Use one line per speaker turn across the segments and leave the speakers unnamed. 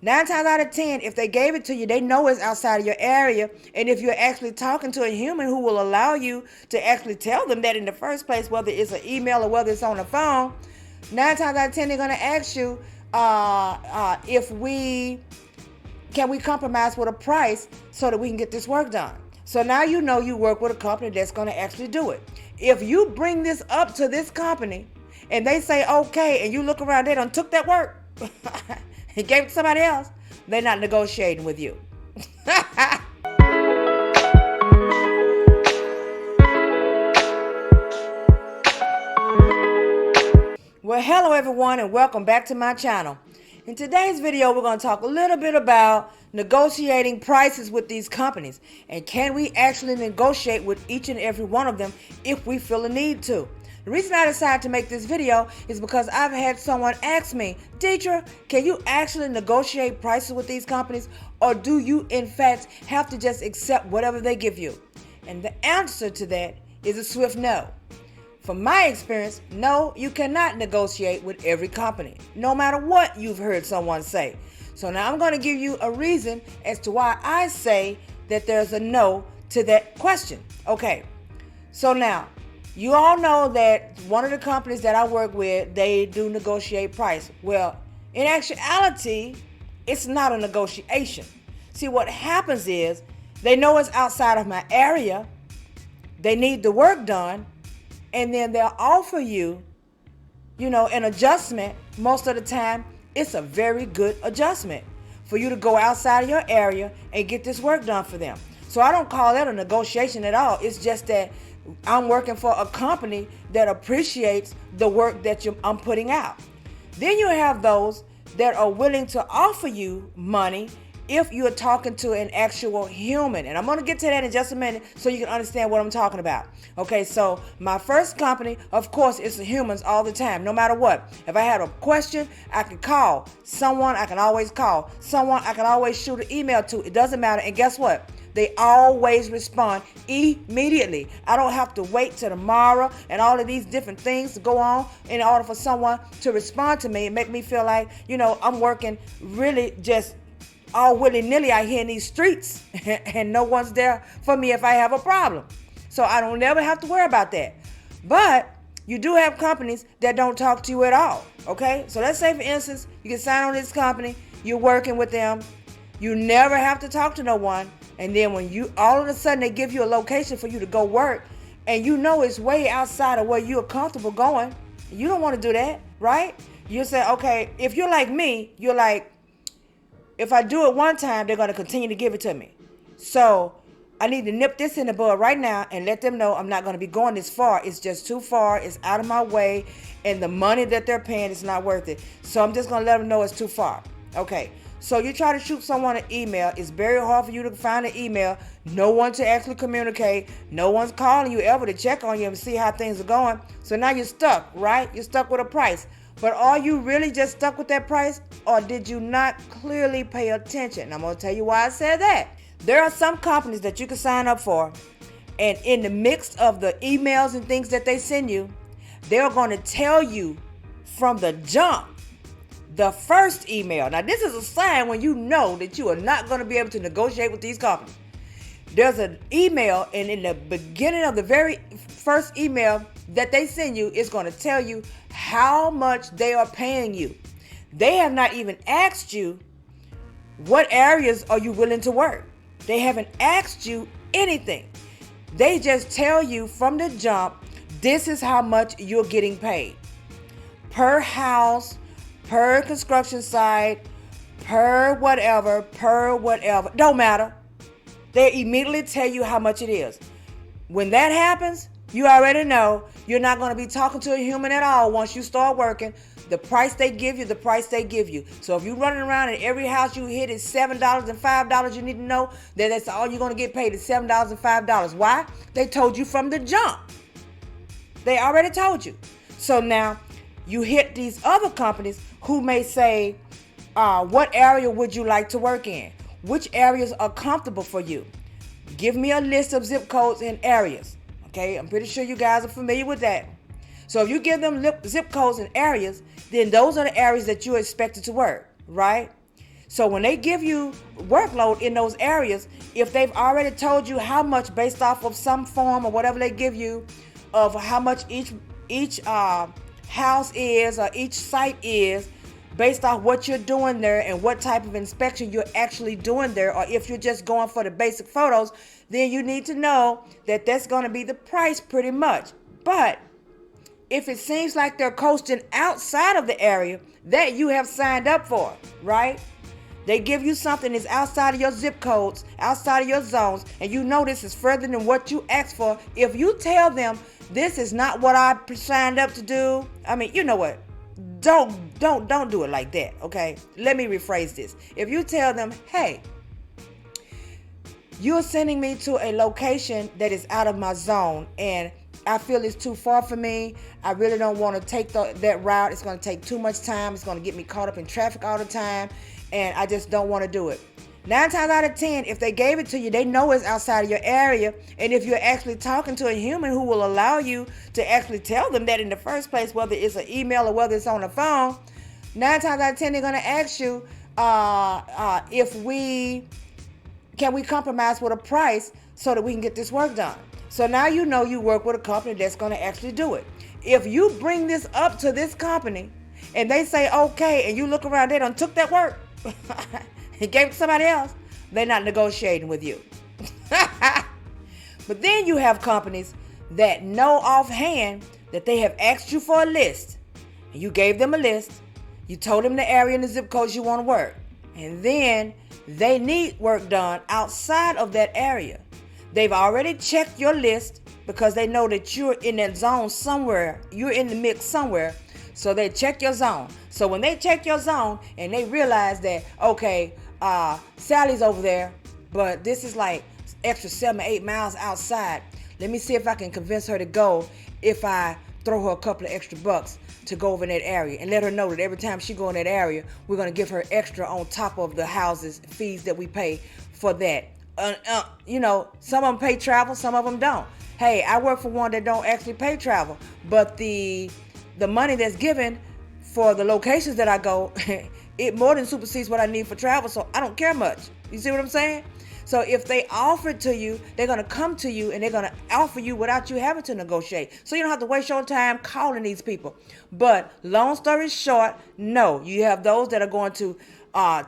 9 times out of 10, if they gave it to you, they know it's outside of your area. And if you're actually talking to a human who will allow you to actually tell them that in the first place, whether it's an email or whether it's on the phone, 9 times out of 10, they're going to ask you can we compromise with a price so that we can get this work done. So now you know you work with a company that's going to actually do it. If you bring this up to this company and they say okay, and you look around, they done took that work and gave it to somebody else, they're not negotiating with you. Well, hello everyone, and welcome back to my channel. In today's video, we're going to talk a little bit about negotiating prices with these companies, and can we actually negotiate with each and every one of them if we feel a need to. The reason I decided to make this video is because I've had someone ask me, Deidre, can you actually negotiate prices with these companies, or do you in fact have to just accept whatever they give you? And the answer to that is a swift no. From my experience, no, you cannot negotiate with every company, no matter what you've heard someone say. So now I'm going to give you a reason as to why I say that there's a no to that question. Okay, so now you all know that one of the companies that I work with, they do negotiate price. Well, in actuality, it's not a negotiation. See, what happens is they know it's outside of my area, they need the work done, and then they'll offer you, an adjustment. Most of the time, it's a very good adjustment for you to go outside of your area and get this work done for them. So I don't call that a negotiation at all. It's just that I'm working for a company that appreciates the work that I'm putting out. Then you have those that are willing to offer you money if you're talking to an actual human. And I'm going to get to that in just a minute so you can understand what I'm talking about. Okay, so my first company, of course, is the humans all the time, no matter what. If I had a question, I can call someone. I can always call someone. I can always shoot an email to. It doesn't matter. And guess what? They always respond immediately. I don't have to wait till tomorrow and all of these different things to go on in order for someone to respond to me and make me feel like, I'm working really just all willy-nilly out here in these streets and no one's there for me if I have a problem. So I don't never have to worry about that. But you do have companies that don't talk to you at all. Okay, so let's say for instance you can sign on this company, you're working with them, you never have to talk to no one, and then when you all of a sudden they give you a location for you to go work, and it's way outside of where you're comfortable going, you don't want to do that, right? You say, okay, if you're like me, you're like, if I do it one time, they're going to continue to give it to me. So I need to nip this in the bud right now and let them know I'm not going to be going this far. It's just too far. It's out of my way. And the money that they're paying is not worth it. So I'm just going to let them know it's too far. Okay. So you try to shoot someone an email. It's very hard for you to find an email. No one to actually communicate. No one's calling you ever to check on you and see how things are going. So now you're stuck, right? You're stuck with a price. But are you really just stuck with that price, or did you not clearly pay attention? I'm going to tell you why I said that. There are some companies that you can sign up for, and in the mix of the emails and things that they send you, they're going to tell you from the jump, the first email. Now, this is a sign when you know that you are not going to be able to negotiate with these companies. There's an email, and in the beginning of the very first email that they send you, it's going to tell you how much they are paying you. They have not even asked you what areas are you willing to work. They haven't asked you anything. They just tell you from the jump, this is how much you're getting paid. Per house, per construction site, per whatever, don't matter. They immediately tell you how much it is. When that happens, you already know you're not going to be talking to a human at all once you start working. The price they give you, the price they give you. So if you're running around and every house you hit is $7 and $5, you need to know that that's all you're going to get paid is $7 and $5. Why? They told you from the jump. They already told you. So now you hit these other companies who may say, what area would you like to work in? Which areas are comfortable for you? Give me a list of zip codes and areas. Okay, I'm pretty sure you guys are familiar with that. So if you give them zip codes and areas, then those are the areas that you're expected to work, right? So when they give you workload in those areas, if they've already told you how much based off of some form or whatever they give you of how much each house is or each site is, based off what you're doing there and what type of inspection you're actually doing there, or if you're just going for the basic photos, then you need to know that that's going to be the price pretty much. But if it seems like they're coasting outside of the area that you have signed up for, right? They give you something that's outside of your zip codes, outside of your zones, and you know this is further than what you asked for. If you tell them this is not what I signed up to do, I mean, you know what? Don't do it like that, okay? Let me rephrase this. If you tell them, hey, you're sending me to a location that is out of my zone, and I feel it's too far for me. I really don't want to take that route. It's going to take too much time. It's going to get me caught up in traffic all the time, and I just don't want to do it. 9 times out of 10, if they gave it to you, they know it's outside of your area. And if you're actually talking to a human who will allow you to actually tell them that in the first place, whether it's an email or whether it's on the phone, 9 times out of 10, they're going to ask you can we compromise with a price so that we can get this work done. So now you know you work with a company that's going to actually do it. If you bring this up to this company and they say okay, and you look around, they done took that work and gave it to somebody else, they're not negotiating with you. But then you have companies that know offhand that they have asked you for a list, and you gave them a list, you told them the area and the zip codes you want to work, and then they need work done outside of that area. They've already checked your list because they know that you're in that zone somewhere, you're in the mix somewhere, so they check your zone. So when they check your zone and they realize that, okay, Sally's over there, but this is like extra 7 or 8 miles outside. Let me see if I can convince her to go if I throw her a couple of extra bucks to go over in that area, and let her know that every time she go in that area, we're going to give her extra on top of the houses fees that we pay for that. Some of them pay travel, some of them don't. Hey, I work for one that don't actually pay travel, but the money that's given for the locations that I go, it more than supersedes what I need for travel, so I don't care much. You see what I'm saying? So if they offer it to you, they're going to come to you and they're going to offer you without you having to negotiate. So you don't have to waste your time calling these people. But long story short, no. You have those that are going to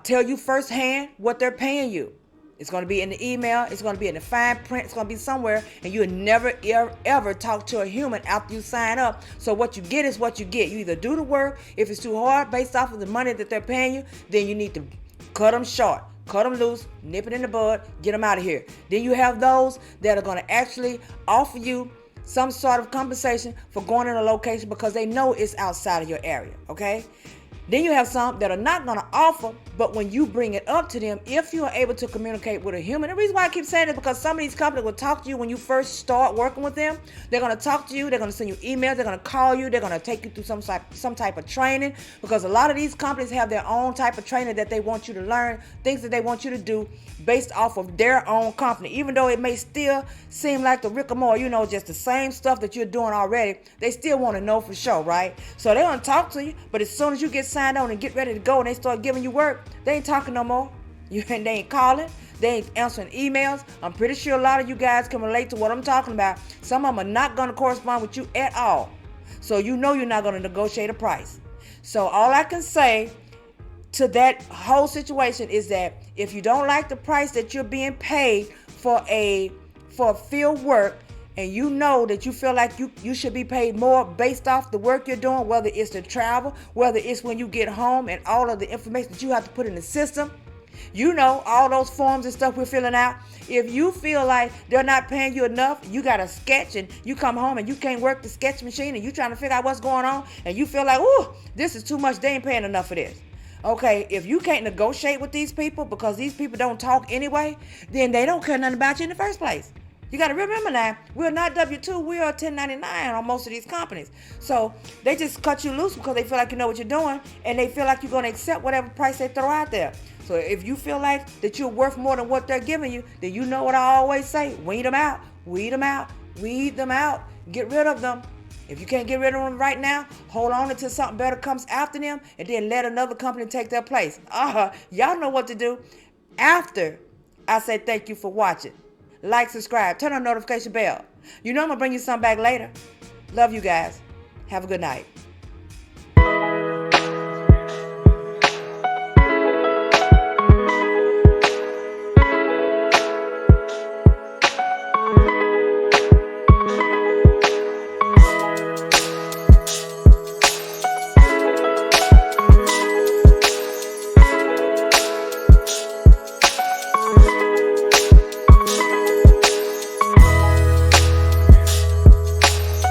tell you firsthand what they're paying you. It's going to be in the email. It's going to be in the fine print. It's going to be somewhere. And you'll never, ever talk to a human after you sign up. So what you get is what you get. You either do the work. If it's too hard based off of the money that they're paying you, then you need to cut them short. Cut them loose, nip it in the bud, get them out of here. Then you have those that are going to actually offer you some sort of compensation for going in a location because they know it's outside of your area, okay? Then you have some that are not going to offer, but when you bring it up to them, if you are able to communicate with a human, the reason why I keep saying it is because some of these companies will talk to you when you first start working with them. They're going to talk to you. They're going to send you emails. They're going to call you. They're going to take you through some type of training, because a lot of these companies have their own type of training that they want you to learn, things that they want you to do based off of their own company. Even though it may still seem like the Rick-a-more, just the same stuff that you're doing already, they still want to know for sure, right? So they're going to talk to you, but as soon as you get signed on and get ready to go and they start giving you work, they ain't talking no more. They ain't calling. They ain't answering emails. I'm pretty sure a lot of you guys can relate to what I'm talking about. Some of them are not going to correspond with you at all. So you know you're not going to negotiate a price. So all I can say to that whole situation is that if you don't like the price that you're being paid for field work, and you know that you feel like you should be paid more based off the work you're doing, whether it's the travel, whether it's when you get home and all of the information that you have to put in the system, all those forms and stuff we're filling out. If you feel like they're not paying you enough, you got a sketch and you come home and you can't work the sketch machine and you trying to figure out what's going on and you feel like, ooh, this is too much, they ain't paying enough for this. Okay, if you can't negotiate with these people because these people don't talk anyway, then they don't care nothing about you in the first place. You got to remember now, we're not W-2, we are 1099 on most of these companies. So they just cut you loose because they feel like you know what you're doing and they feel like you're going to accept whatever price they throw out there. So if you feel like that you're worth more than what they're giving you, then you know what I always say, weed them out, weed them out, weed them out, get rid of them. If you can't get rid of them right now, hold on until something better comes after them, and then let another company take their place. Y'all know what to do. After I say thank you for watching, like, subscribe, turn on the notification bell. You know I'm going to bring you something back later. Love you guys. Have a good night.